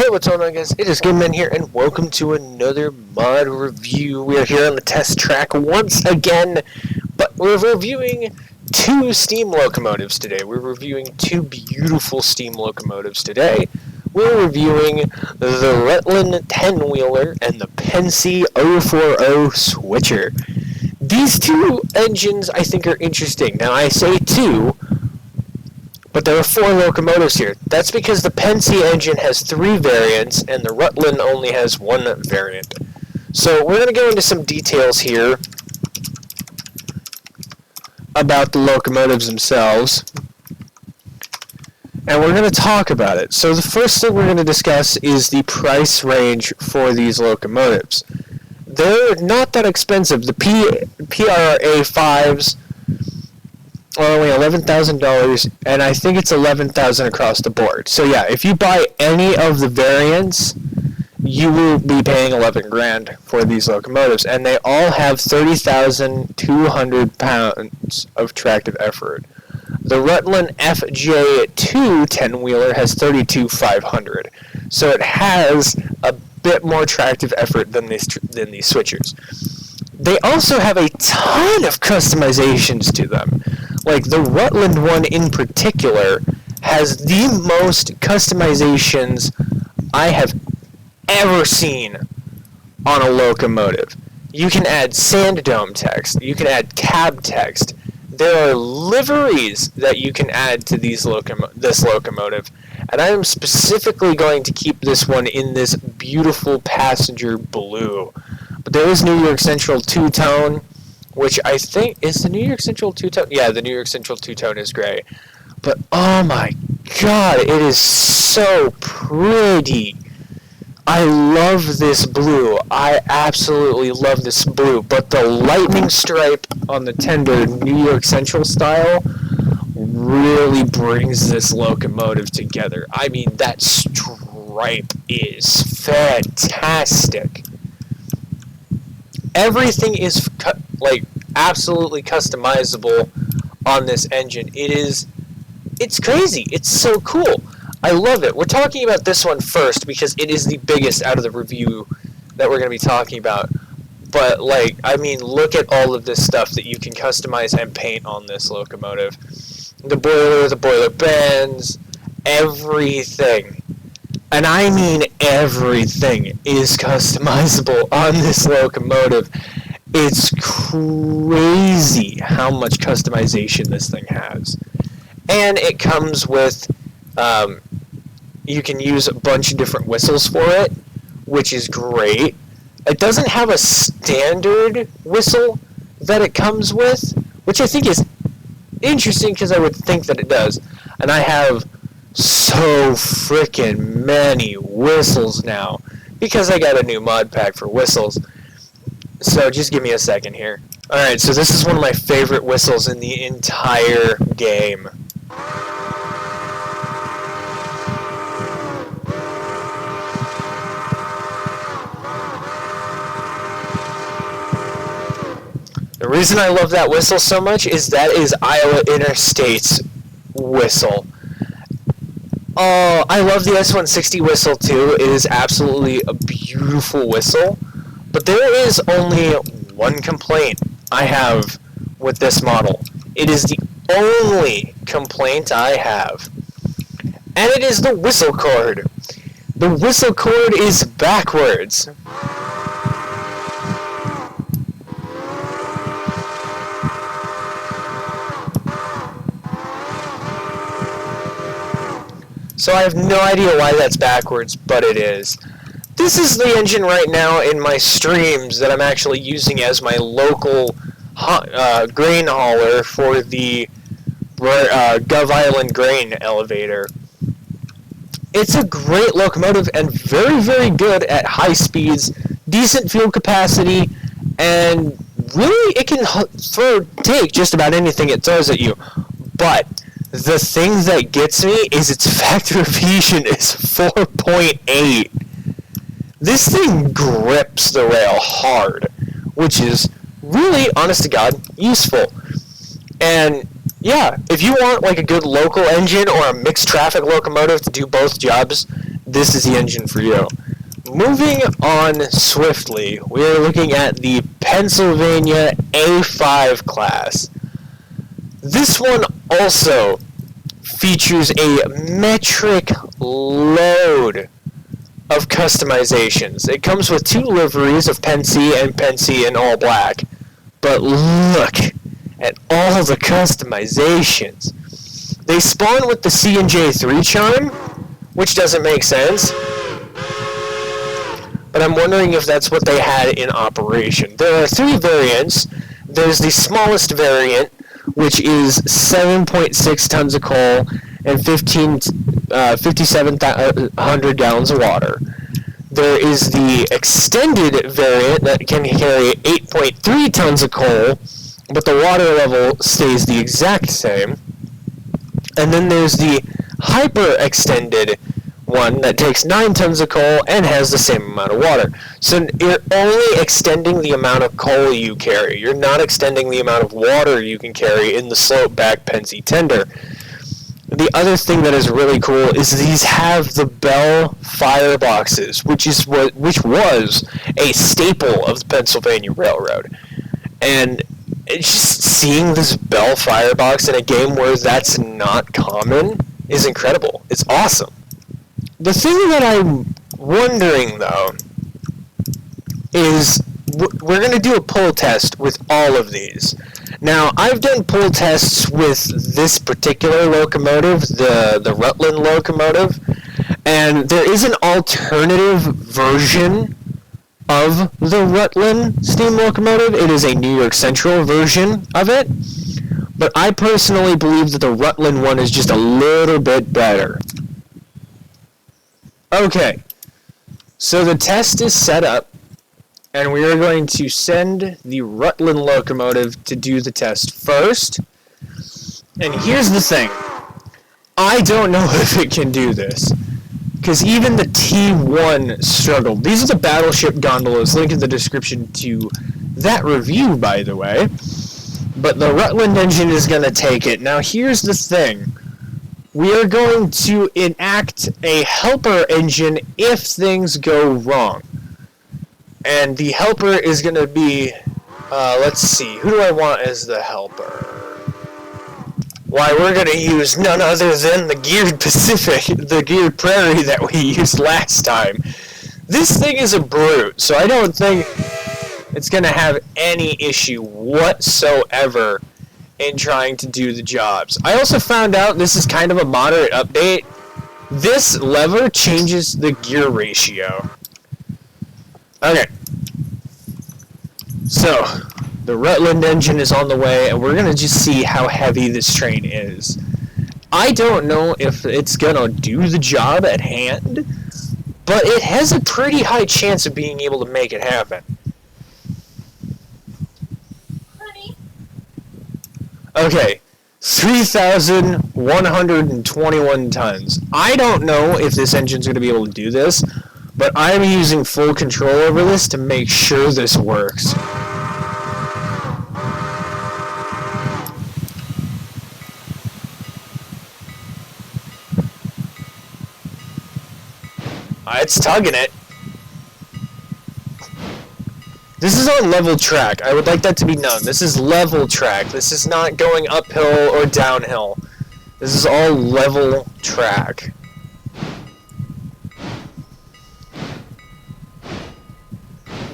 Hey, what's going on, guys? It is Game Man here, and welcome to another mod review. We are here on the test track once again, but we're reviewing two steam locomotives today. We're reviewing two beautiful steam locomotives today. We're reviewing the Rutland 10-wheeler and the Pennsy 040 switcher. These two engines, I think, are interesting. Now, I say two, but there are four locomotives here. That's because the Pennsy engine has three variants, and the Rutland only has one variant. So we're going to go into some details here about the locomotives themselves, and we're going to talk about it. So the first thing we're going to discuss is the price range for these locomotives. They're not that expensive. The A5s are only $11,000, and I think it's $11,000 across the board. So yeah, if you buy any of the variants, you will be paying $11,000 for these locomotives, and they all have 30,200 pounds of tractive effort. The Rutland FJ2 10-wheeler has 32,500, so it has a bit more tractive effort than these switchers. They also have a ton of customizations to them. Like, the Rutland one in particular has the most customizations I have ever seen on a locomotive. You can add sand dome text, you can add cab text, there are liveries that you can add to this locomotive, and I am specifically going to keep this one in this beautiful passenger blue. But there is New York Central two-tone, which I think is the New York Central two-tone. Yeah, the New York Central two-tone is gray. But oh my god, it is so pretty. I love this blue. I absolutely love this blue. But the lightning stripe on the tender New York Central style really brings this locomotive together. I mean, that stripe is fantastic. Everything is absolutely customizable on this engine. It's crazy. It's so cool. I love it. We're talking about this one first because it is the biggest out of the review that we're going to be talking about. But I mean, look at all of this stuff that you can customize and paint on this locomotive. The boiler bends, everything. And I mean everything is customizable on this locomotive. It's crazy how much customization this thing has. And it comes with, you can use a bunch of different whistles for it, which is great. It doesn't have a standard whistle that it comes with, which I think is interesting because I would think that it does. And I have so freaking many whistles now because I got a new mod pack for whistles. So just give me a second here. Alright, so this is one of my favorite whistles in the entire game. The reason I love that whistle so much is that is Iowa Interstate's whistle. Oh, I love the S160 whistle too. It is absolutely a beautiful whistle. But there is only one complaint I have with this model. It is the only complaint I have. And it is the whistle cord. The whistle cord is backwards. So I have no idea why that's backwards, but it is. This is the engine right now in my streams that I'm actually using as my local grain hauler for the Gov Island grain elevator. It's a great locomotive and very, very good at high speeds, decent fuel capacity, and really it can take just about anything it throws at you. But the thing that gets me is its factor of adhesion is 4.8. This thing grips the rail hard, which is really, honest to God, useful. And yeah, if you want like a good local engine or a mixed traffic locomotive to do both jobs, this is the engine for you. Moving on swiftly, we are looking at the Pennsylvania A5 class. This one also features a metric load of customizations. It comes with 2 liveries of Pensy and Pensy in all black. But look at all the customizations. They spawn with the C&J3 chime, which doesn't make sense. But I'm wondering if that's what they had in operation. There are 3 variants. There's the smallest variant, which is 7.6 tons of coal and 5,700 gallons of water. There is the extended variant that can carry 8.3 tons of coal, but the water level stays the exact same. And then there's the hyper extended one that takes 9 tons of coal and has the same amount of water. So you're only extending the amount of coal you carry. You're not extending the amount of water you can carry in the slope back Pensy tender. The other thing that is really cool is these have the bell fireboxes, which was a staple of the Pennsylvania Railroad. And just seeing this bell firebox in a game where that's not common is incredible. It's awesome. The thing that I'm wondering, though, is we're going to do a pull test with all of these. Now, I've done pull tests with this particular locomotive, the Rutland locomotive, and there is an alternative version of the Rutland steam locomotive. It is a New York Central version of it, but I personally believe that the Rutland one is just a little bit better. Okay, so the test is set up, and we are going to send the Rutland locomotive to do the test first. And here's the thing. I don't know if it can do this, because even the T1 struggled. These are the battleship gondolas. Link in the description to that review, by the way. But the Rutland engine is going to take it. Now, here's the thing. We are going to enact a helper engine if things go wrong. And the helper is going to be, let's see, who do I want as the helper? Why, we're going to use none other than the Geared Pacific, the Geared Prairie that we used last time. This thing is a brute, so I don't think it's going to have any issue whatsoever in trying to do the jobs. I also found out, this is kind of a moderate update, this lever changes the gear ratio. Okay, so the Rutland engine is on the way, and we're going to just see how heavy this train is. I don't know if it's going to do the job at hand, but it has a pretty high chance of being able to make it happen. Honey. Okay, 3,121 tons. I don't know if this engine's going to be able to do this, but I'm using full control over this to make sure this works. It's tugging it. This is on level track. I would like that to be known. This is level track. This is not going uphill or downhill. This is all level track.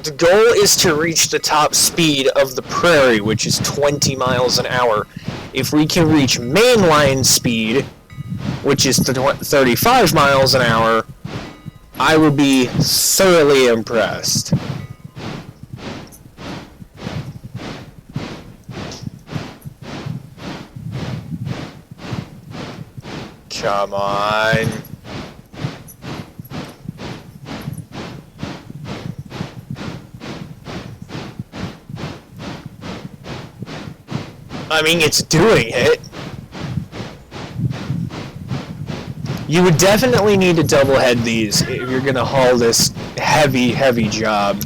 The goal is to reach the top speed of the Prairie, which is 20 miles an hour. If we can reach mainline speed, which is 35 miles an hour, I would be thoroughly impressed. Come on. I mean, it's doing it. You would definitely need to double head these if you're gonna haul this heavy, heavy job.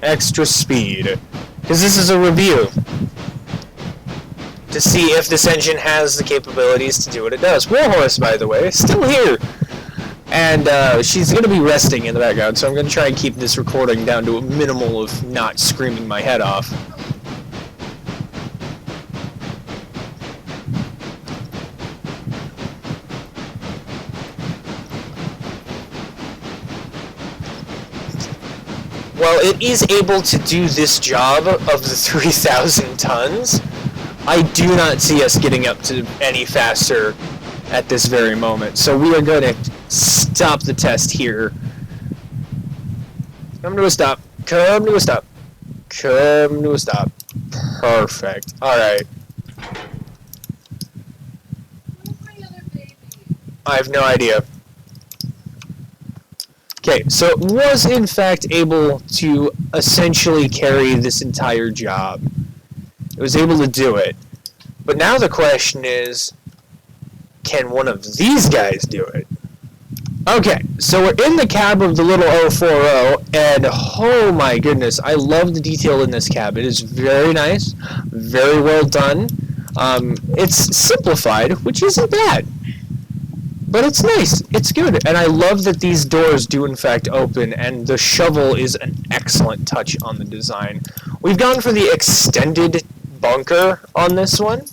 Extra speed. Because this is a review. to see if this engine has the capabilities to do what it does. Warhorse, by the way, is still here. And she's going to be resting in the background, so I'm going to try and keep this recording down to a minimal of not screaming my head off. While it is able to do this job of the 3,000 tons, I do not see us getting up to any faster at this very moment. So we are going to stop the test here. Come to a stop. Come to a stop. Come to a stop. Perfect. Alright. I have no idea. Okay, so it was in fact able to essentially carry this entire job. It was able to do it. But now the question is, can one of these guys do it? Okay, so we're in the cab of the little 040, and oh my goodness, I love the detail in this cab. It is very nice, very well done. It's simplified, which isn't bad. But it's nice, it's good, and I love that these doors do in fact open, and the shovel is an excellent touch on the design. We've gone for the extended bunker on this one,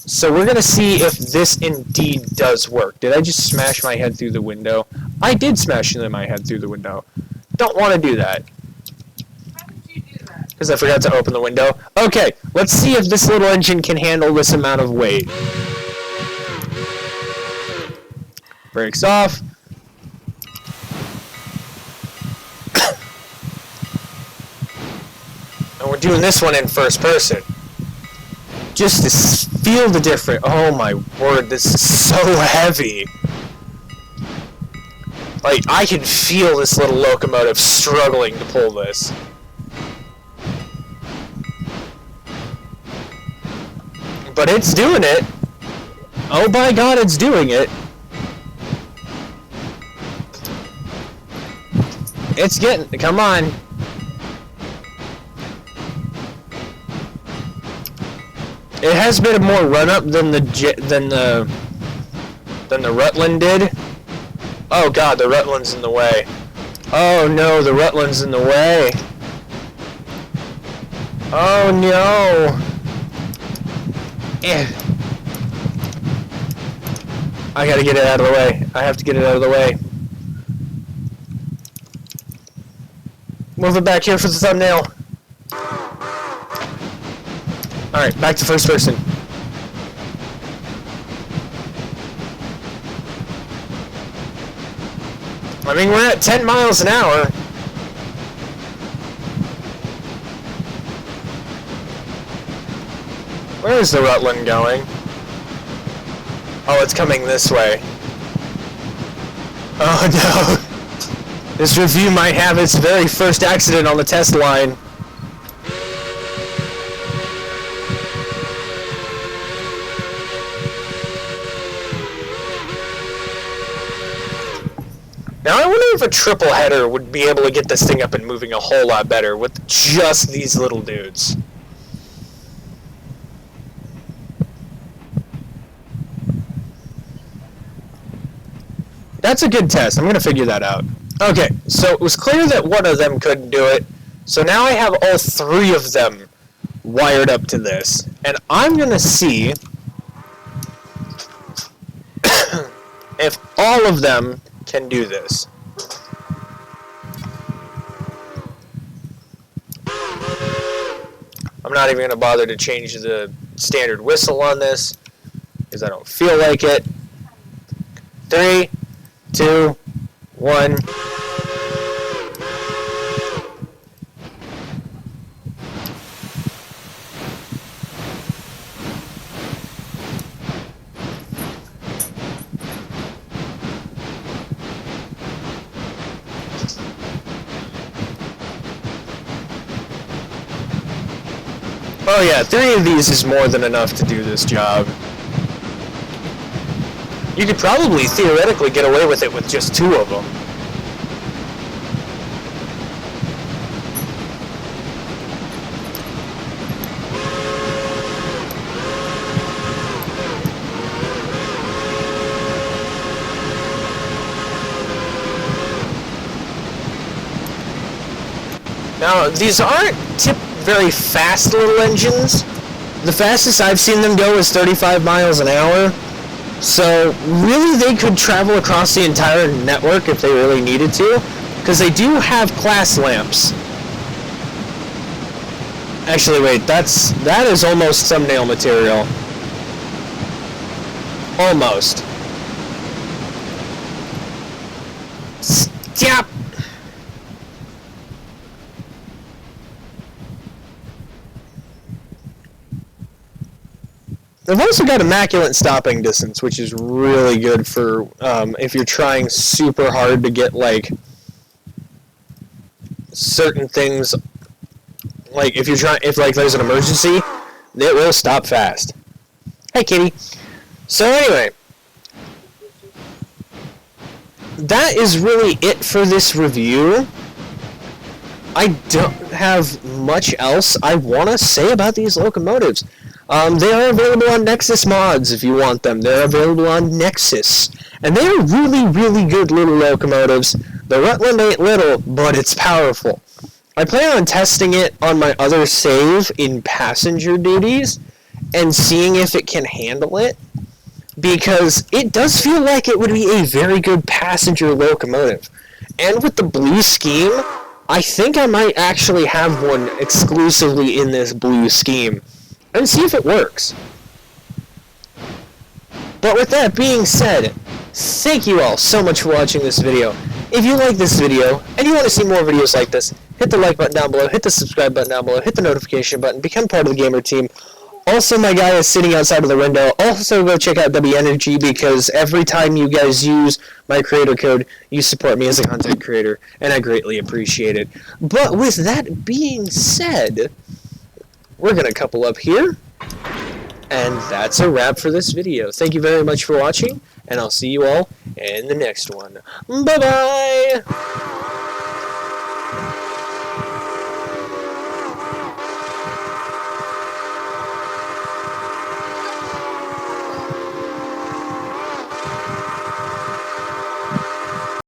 so we're going to see if this indeed does work. Did I just smash my head through the window? I did smash my head through the window. Don't want to do that. How did you do that? Because I forgot to open the window. Okay, let's see if this little engine can handle this amount of weight. Brakes off. And we're doing this one in first person. Just to feel the difference. Oh my word, this is so heavy. Like, I can feel this little locomotive struggling to pull this. But it's doing it. Oh by God, it's doing it. It's getting, come on. It has been a more run up than the Rutland did. Oh God, the Rutland's in the way. Oh no, the Rutland's in the way. Oh no. I gotta get it out of the way. I have to get it out of the way. Move it back here for the thumbnail. Alright, back to first person. I mean, we're at 10 miles an hour. Where is the Rutland going? Oh, it's coming this way. Oh no! This review might have its very first accident on the test line. Now I wonder if a triple header would be able to get this thing up and moving a whole lot better with just these little dudes. That's a good test. I'm going to figure that out. Okay, so it was clear that one of them couldn't do it, so now I have all three of them wired up to this, and I'm going to see if all of them can do this. I'm not even going to bother to change the standard whistle on this, because I don't feel like it. 3, 2, 1. Oh yeah, 3 of these is more than enough to do this job. You could probably theoretically get away with it with just 2 of them. Now, these aren't very fast little engines. The fastest I've seen them go is 35 miles an hour. So, really, they could travel across the entire network if they really needed to, because they do have class lamps. Actually, wait, that is almost thumbnail material. Almost. Stop! They've also got immaculate stopping distance, which is really good for if you're trying super hard to get, like, certain things. Like, if there's an emergency, it will stop fast. Hey, kitty. So, anyway. That is really it for this review. I don't have much else I want to say about these locomotives. They are available on Nexus Mods if you want them. They're available on Nexus. And they are really, really good little locomotives. The Rutland ain't little, but it's powerful. I plan on testing it on my other save in passenger duties and seeing if it can handle it. Because it does feel like it would be a very good passenger locomotive. And with the blue scheme, I think I might actually have one exclusively in this blue scheme. And see if it works. But with that being said, thank you all so much for watching this video. If you like this video, and you want to see more videos like this, hit the like button down below, hit the subscribe button down below, hit the notification button, become part of the gamer team. Also, my guy is sitting outside of the window. Also, go check out W Energy, because every time you guys use my creator code, you support me as a content creator, and I greatly appreciate it. But with that being said, we're going to couple up here, and that's a wrap for this video. Thank you very much for watching, and I'll see you all in the next one. Bye-bye!